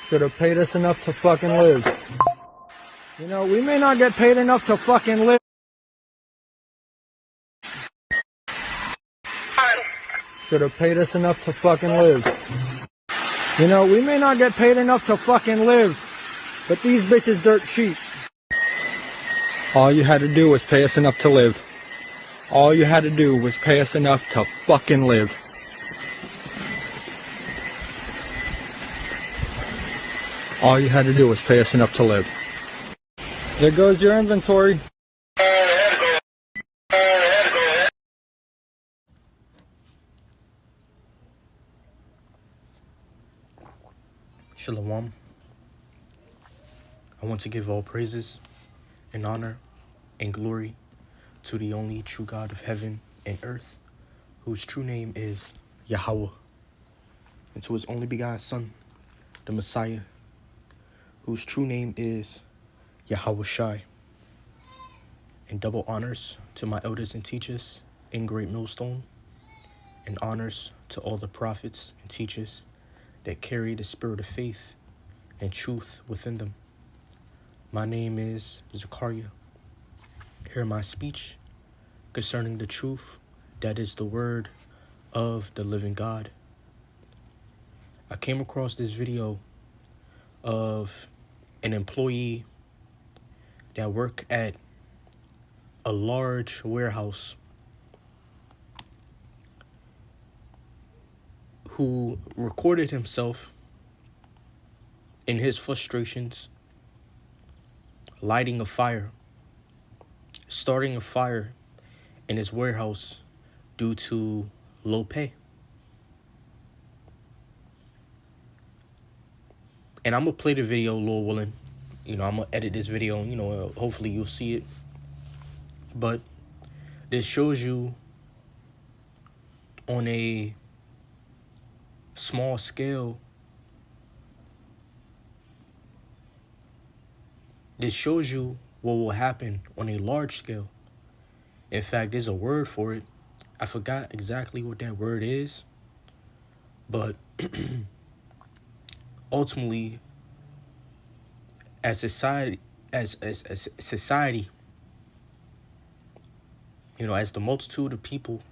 Should have paid us enough to fucking live. You know, we may not get paid enough to fucking live. Should have paid us enough to fucking live. You know, we may not get paid enough to fucking live, but these bitches dirt cheap. All you had to do was pay us enough to live. All you had to do was pay us enough to fucking live. All you had to do was pay us enough to live. There goes your inventory. Shalom. I want to give all praises and honor and glory to the only true God of heaven and earth, whose true name is Yahweh, and to his only begotten Son, the Messiah, whose true name is Yahweh Shai. And double honors to my elders and teachers in Great Millstone, and honors to all the prophets and teachers that carry the spirit of faith and truth within them. My name is Zachariah. Hear my speech concerning the truth that is the word of the living God. I came across this video of an employee that worked at a large warehouse who recorded himself in his frustrations, lighting a fire, starting a fire in his warehouse due to low pay. And I'm going to play the video, Lord willing. You know, I'm going to edit this video, you know, hopefully you'll see it. But this shows you on a small scale. This shows you what will happen on a large scale. In fact, there's a word for it. I forgot exactly what that word is. But ultimately, as society, you know, as the multitude of people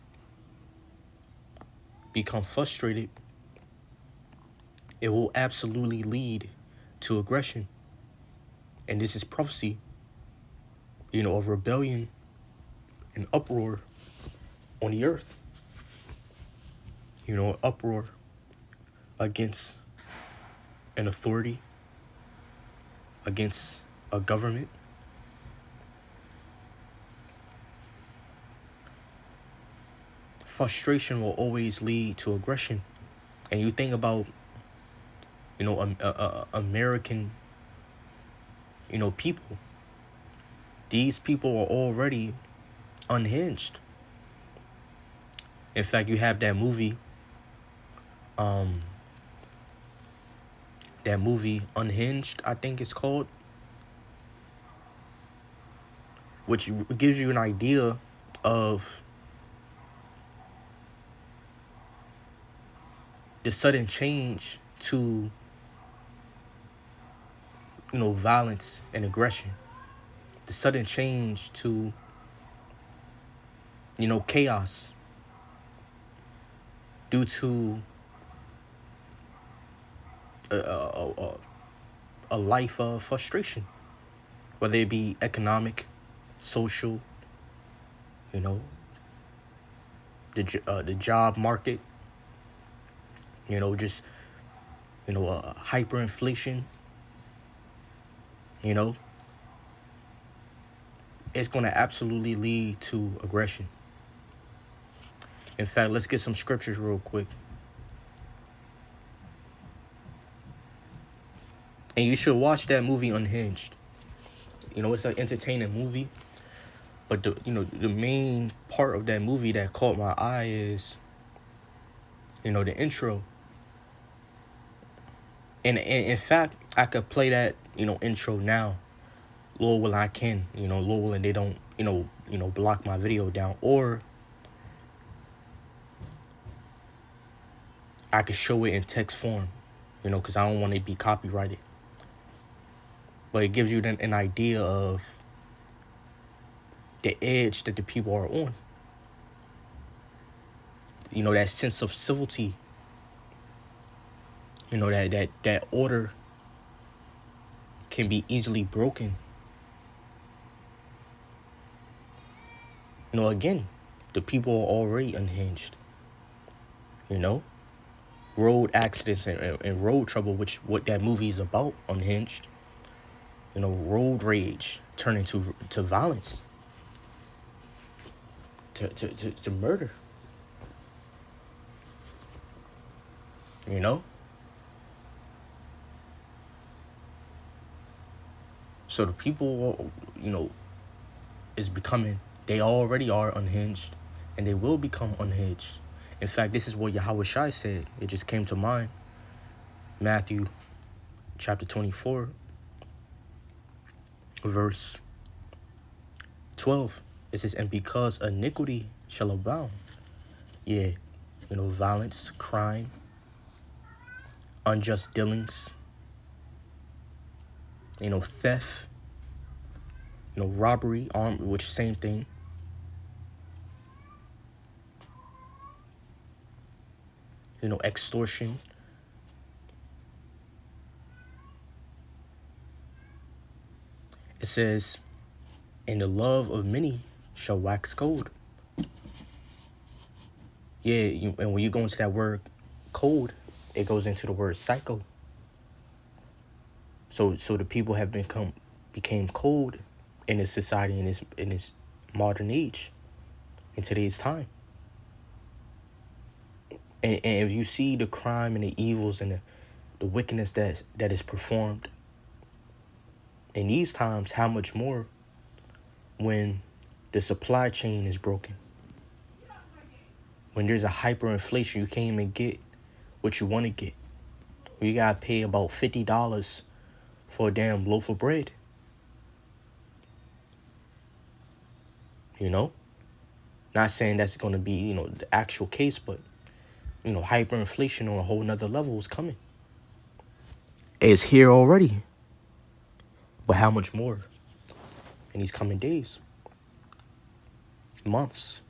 become frustrated, it will absolutely lead to aggression. And this is prophecy, you know, of rebellion and uproar on the earth. You know, uproar against an authority, against a government. Frustration will always lead to aggression. And you think about, you know, American, you know, people. These people are already unhinged. In fact, you have that movie, Unhinged, I think it's called, which gives you an idea of the sudden change to, you know, violence and aggression. The sudden change to, you know, chaos due to a life of frustration, whether it be economic, social, you know, the job market, you know, just, you know, hyperinflation, you know, it's going to absolutely lead to aggression. In fact, let's get some scriptures real quick. And you should watch that movie Unhinged. You know, it's an entertaining movie. But the main part of that movie that caught my eye is, you know, the intro. And in fact, I could play that, intro now. Lord will I can, Lord willing they don't, block my video down, or I could show it in text form, because I don't want it to be copyrighted. But it gives you an idea of the edge that the people are on. That sense of civility. That order can be easily broken. Again, the people are already unhinged. Road accidents and road trouble, which what that movie is about, Unhinged. Road rage turning to violence, to murder. So the people, is becoming, they already are unhinged, and they will become unhinged. In fact, this is what Yahweh Shai said. It just came to mind. Matthew chapter 24, verse 12. It says, and because iniquity shall abound. Yeah, violence, crime, unjust dealings, theft, robbery, armed, which same thing. Extortion. It says, and the love of many shall wax cold. Yeah, and when you go into that word cold, it goes into the word psycho. So the people have became cold in this society, in this modern age, in today's time. And if you see the crime and the evils and the wickedness that is performed in these times, how much more when the supply chain is broken? When there's a hyperinflation, you can't even get what you want to get. You gotta pay about $50 for a damn loaf of bread. Not saying that's gonna be, the actual case, but hyperinflation on a whole nother level is coming. It's here already. But how much more in these coming days, months?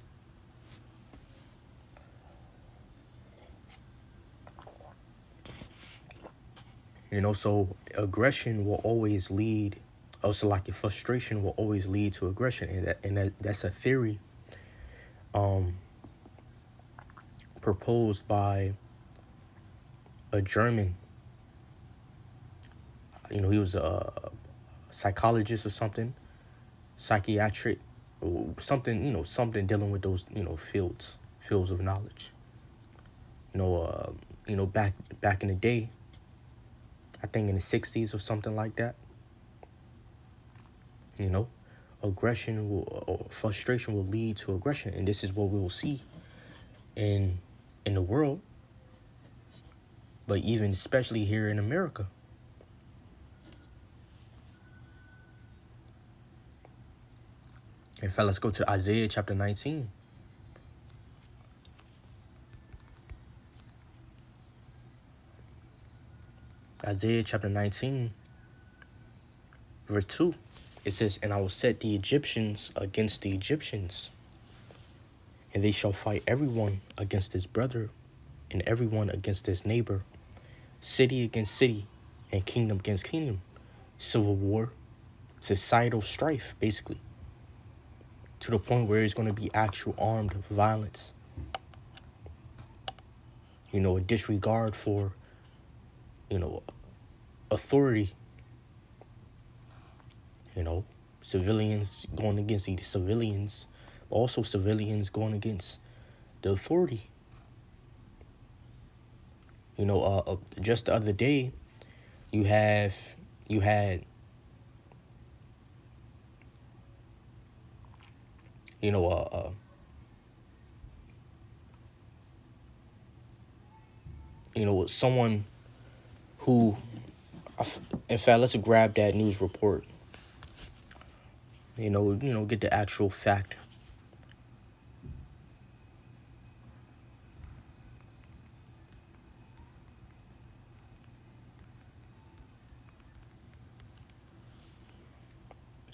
So aggression will always lead, also like your frustration will always lead to aggression. And that's a theory proposed by a German. He was a psychologist or something, psychiatric, something, something dealing with those, fields of knowledge. Back in the day, I think in the 60s or something like that. Aggression or frustration will lead to aggression, and this is what we will see in the world, but even especially here in America. In fact, let's go to Isaiah chapter 19. Isaiah chapter 19, verse 2. It says, and I will set the Egyptians against the Egyptians, and they shall fight everyone against his brother, and everyone against his neighbor, city against city, and kingdom against kingdom. Civil war, societal strife, basically, to the point where it's going to be actual armed violence. A disregard for, authority. Civilians going against the civilians, but also civilians going against the authority. Just the other day, you had someone who In fact, let's grab that news report. Get the actual fact.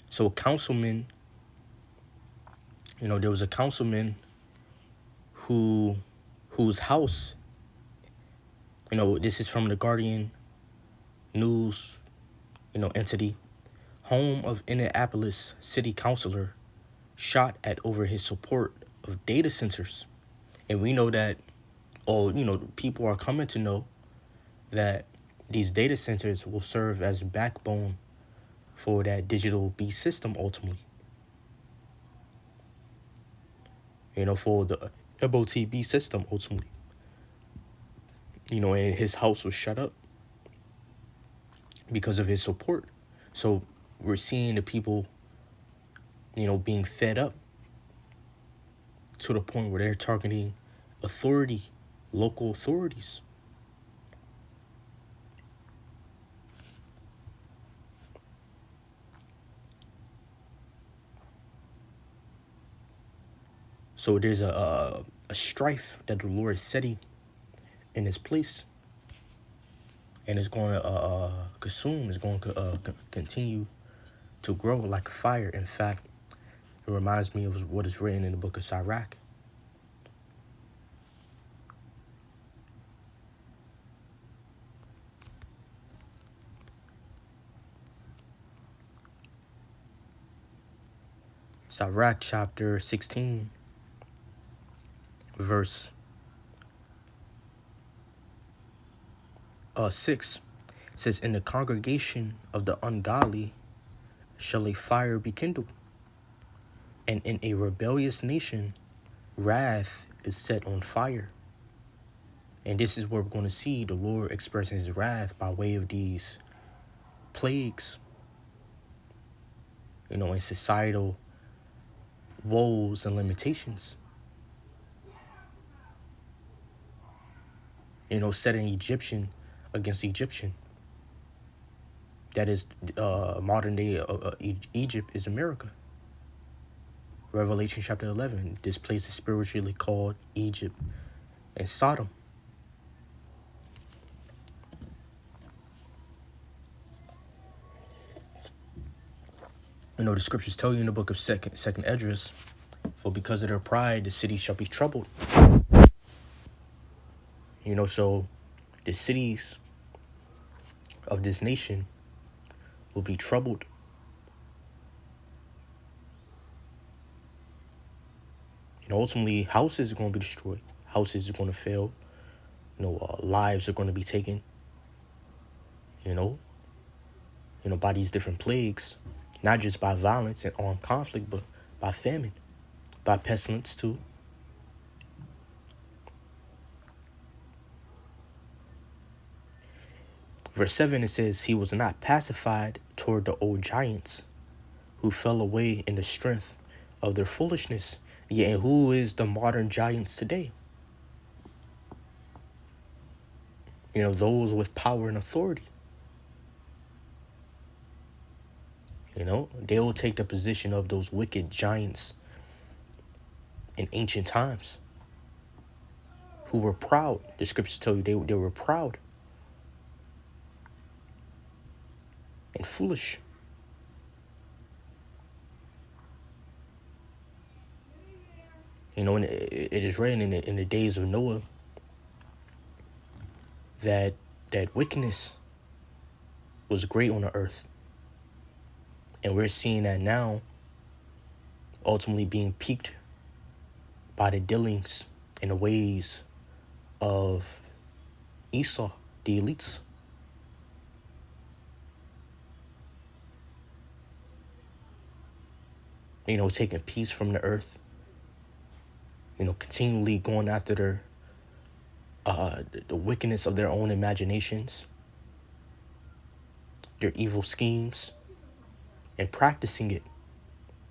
So a councilman, there was a councilman whose house, this is from the Guardian news, entity, home of Indianapolis city councilor shot at over his support of data centers. And we know that, people are coming to know that these data centers will serve as backbone for that digital beast system ultimately. For the MOTB system ultimately. And his house was shut up because of his support. So we're seeing the people, being fed up to the point where they're targeting local authorities. So there's a strife that the Lord is setting in His place, and it's going to consume. It's going to continue to grow like fire. In fact, it reminds me of what is written in the book of Sirach. Sirach chapter 16, verse 6 says, "In the congregation of the ungodly shall a fire be kindled, and in a rebellious nation wrath is set on fire." And this is where we're going to see the Lord expressing His wrath by way of these plagues, and societal woes and limitations. Setting Egyptian against Egyptian. That is, modern day Egypt is America. Revelation chapter 11. This place is spiritually called Egypt and Sodom. The scriptures tell you in the book of second Esdras, for because of their pride, the city shall be troubled. So the cities of this nation will be troubled. Ultimately, houses are going to be destroyed. Houses are going to fail. Lives are going to be taken. By these different plagues, not just by violence and armed conflict, but by famine, by pestilence too. Verse 7, it says, "He was not pacified toward the old giants who fell away in the strength of their foolishness." Yeah, and who is the modern giants today? Those with power and authority. They will take the position of those wicked giants in ancient times who were proud. The scriptures tell you they were proud and foolish. And it is written in the days of Noah that wickedness was great on the earth. And we're seeing that now ultimately being piqued by the dealings and the ways of Esau, the elites. Taking peace from the earth. Continually going after the wickedness of their own imaginations, their evil schemes, and practicing it.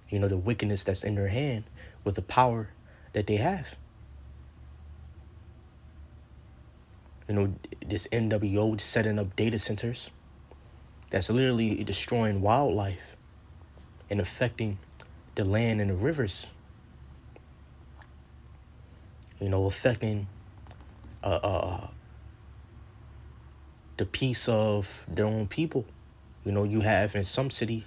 The wickedness that's in their hand with the power that they have. This NWO setting up data centers that's literally destroying wildlife and affecting the land and the rivers, affecting the peace of their own people. You have in some city,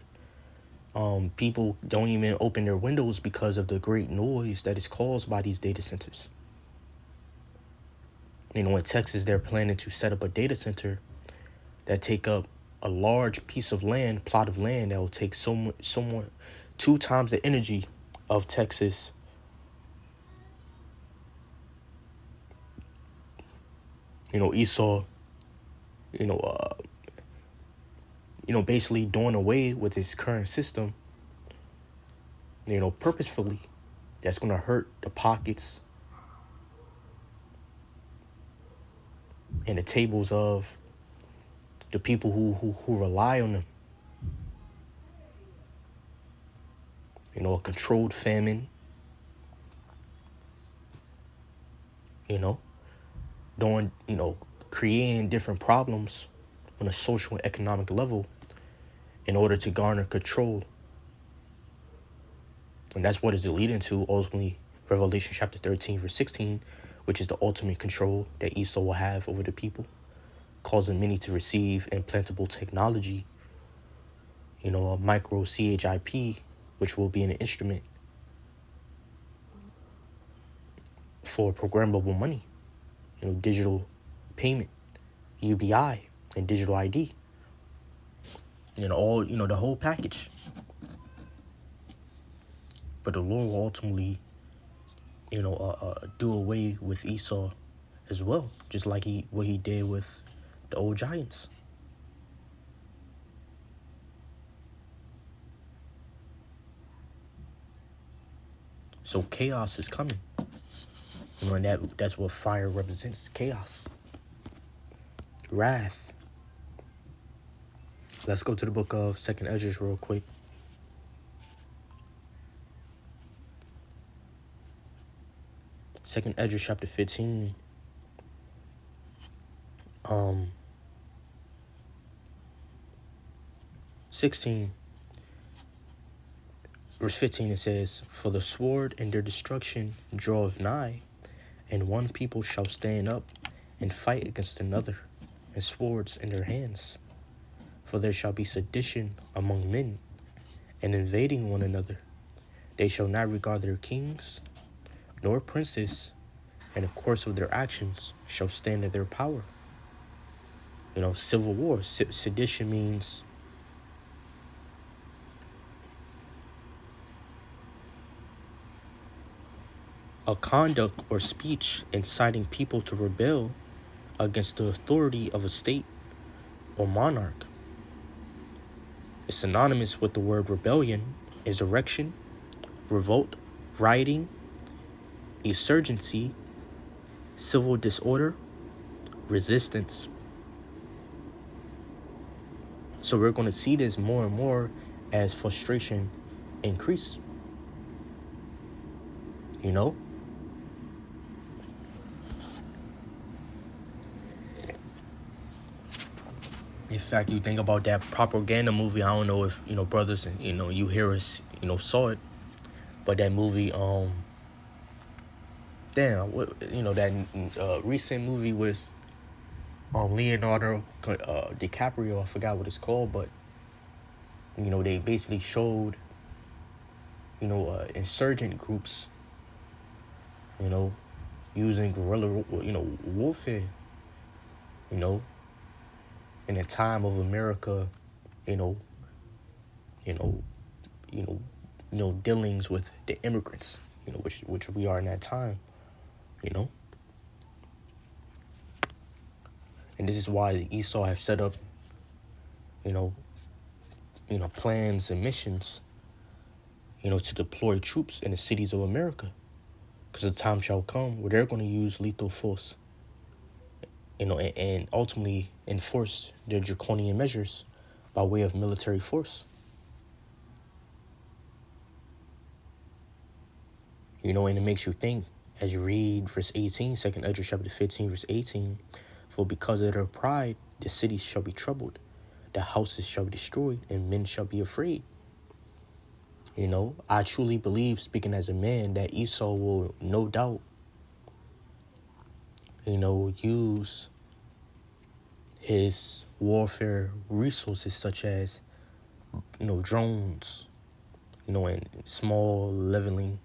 people don't even open their windows because of the great noise that is caused by these data centers. In Texas, they're planning to set up a data center that take up a large piece of land, plot of land that will take somewhat 2 times the energy of Texas. Esau, basically doing away with his current system, purposefully. That's going to hurt the pockets and the tables of the people who rely on them. A controlled famine, creating different problems on a social and economic level in order to garner control. And that's what is leading to ultimately Revelation chapter 13, verse 16, which is the ultimate control that Esau will have over the people, causing many to receive implantable technology, a micro CHIP, which will be an instrument for programmable money, digital payment, UBI, and digital ID, all, the whole package. But the Lord will ultimately, do away with Esau as well, just like what he did with the old giants. So chaos is coming. And that's what fire represents, chaos. Wrath. Let's go to the book of 2nd Esdras real quick. Second Esdras chapter 15. 16. Verse 15, it says, "For the sword and their destruction draweth nigh, and one people shall stand up and fight against another, and swords in their hands. For there shall be sedition among men, and invading one another. They shall not regard their kings, nor princes, and the course of their actions shall stand in their power." Civil war. Sedition means a conduct or speech inciting people to rebel against the authority of a state or monarch. It's synonymous with the word rebellion, insurrection, revolt, rioting, insurgency, civil disorder, resistance. So we're going to see this more and more as frustration increase. In fact, you think about that propaganda movie. I don't know if, brothers, you hear us, saw it. But that movie, that recent movie with Leonardo DiCaprio, I forgot what it's called, but, they basically showed, insurgent groups, using guerrilla, warfare, in a time of America, dealings with the immigrants, which we are in that time, And this is why Esau have set up, plans and missions, to deploy troops in the cities of America. Because the time shall come where they're going to use lethal force, and ultimately enforce their draconian measures by way of military force. And it makes you think as you read verse 18, 2nd Esdras chapter 15, verse 18, "For because of their pride, the cities shall be troubled, the houses shall be destroyed, and men shall be afraid. I truly believe, speaking as a man, that Esau will no doubt, use his warfare resources such as, drones, and small leveling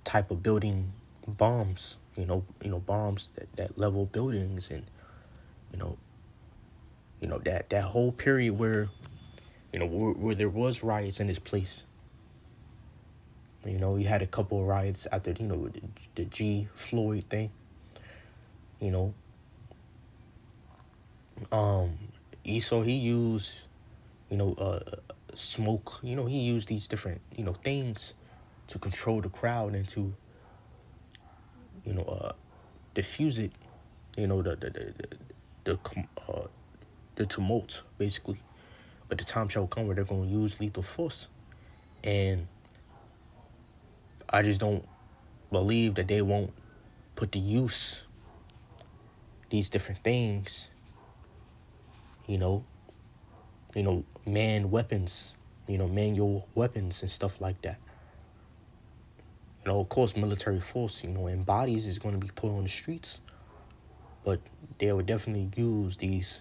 type of building bombs, bombs that level buildings, and, that whole period where, where there was riots in this place. You had a couple of riots after, the G Floyd thing. Esau, he used, smoke. He used these different, things to control the crowd and to, diffuse it. The tumult, basically. But the time shall come where they're going to use lethal force, and I just don't believe that they won't put to use these different things, man weapons, manual weapons and stuff like that. Of course, military force, and bodies is going to be put on the streets, but they would definitely use these,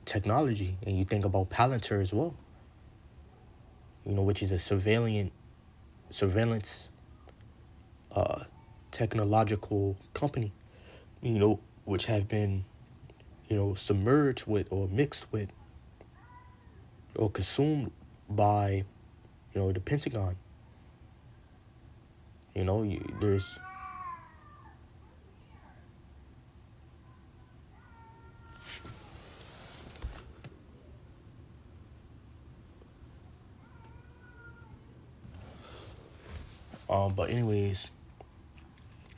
technology. And you think about Palantir as well, which is a surveillance technological company, which have been, submerged with or mixed with or consumed by, the Pentagon. There's but anyways,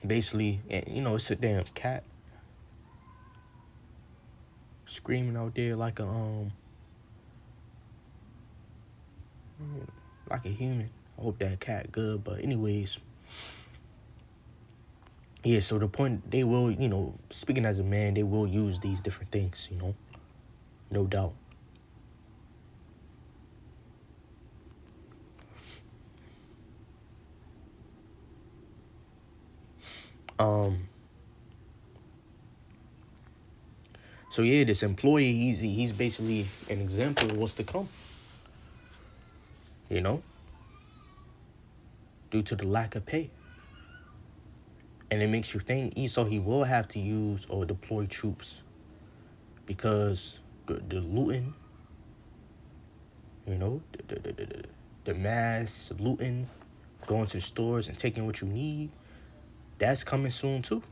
basically, it's a damn cat screaming out there like a human. I hope that cat good. But anyways, yeah, so the point, they will, speaking as a man, they will use these different things, no doubt. So yeah, this employee, he's basically an example of what's to come. Due to the lack of pay. And it makes you think Esau, he will have to use or deploy troops, because the looting, the mass looting, going to stores and taking what you need, that's coming soon too.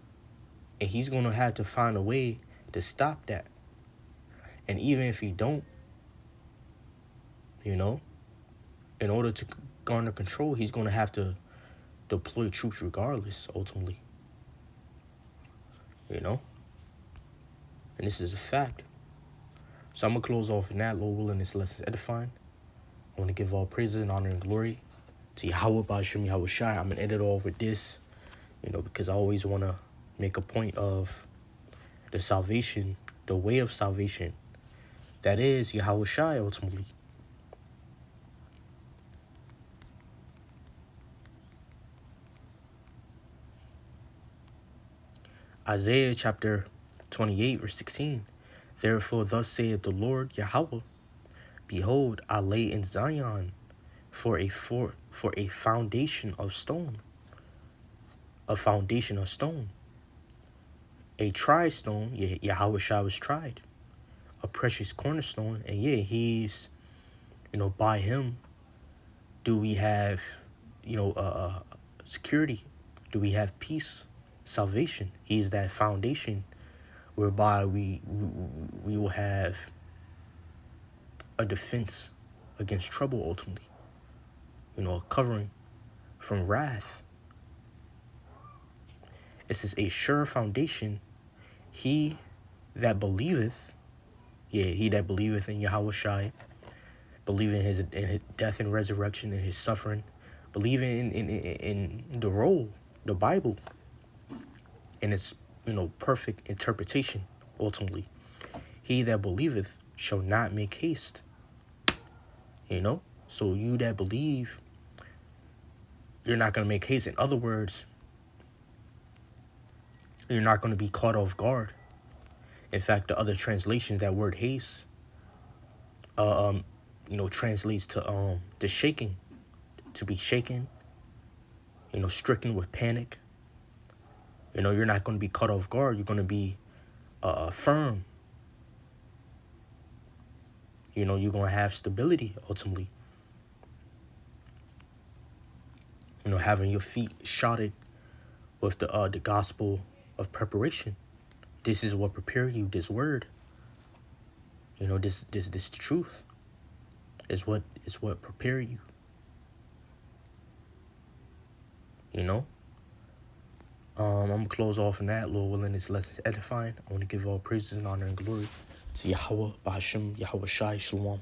And he's going to have to find a way to stop that. And even if he don't, in order to garner control, he's going to have to deploy troops regardless, ultimately. And this is a fact. So I'm going to close off in that. Lord willing, this lesson is edifying. I want to give all praises and honor and glory to Yahweh Ba'ashem Yahweh Shai. I'm going to end it off with this, because I always want to make a point of the salvation, the way of salvation. That is Yahweh Shai, ultimately. Isaiah chapter 28, verse 16. Therefore, thus saith the Lord Yahweh, behold, I lay in Zion for a foundation of stone. A foundation of stone. A tried stone, yeah, Yahweh Shai was tried. A precious cornerstone, and yeah, he's, by him do we have, security? Do we have peace? Salvation. He's that foundation whereby we will have a defense against trouble, ultimately. A covering from wrath. This is a sure foundation. He that believeth, he that believeth in Yahweh Shai, believing in his death and resurrection and his suffering, believing in the role, the Bible, and its perfect interpretation, ultimately. he that believeth shall not make haste. You know? So you that believe, you're not going to make haste. In other words, you're not going to be caught off guard. In fact, the other translations, that word haste, translates to the shaking, to be shaken, stricken with panic. You're not going to be caught off guard. You're going to be firm. You're going to have stability ultimately. Having your feet shotted with the gospel of preparation. This is what prepare you. This word, this truth is what prepare you. I'm gonna close off on that. Lord willing, this lesson is edifying. I want to give all praises and honor and glory to Yahweh, Bahasham, Yahweh Shai, Shalom.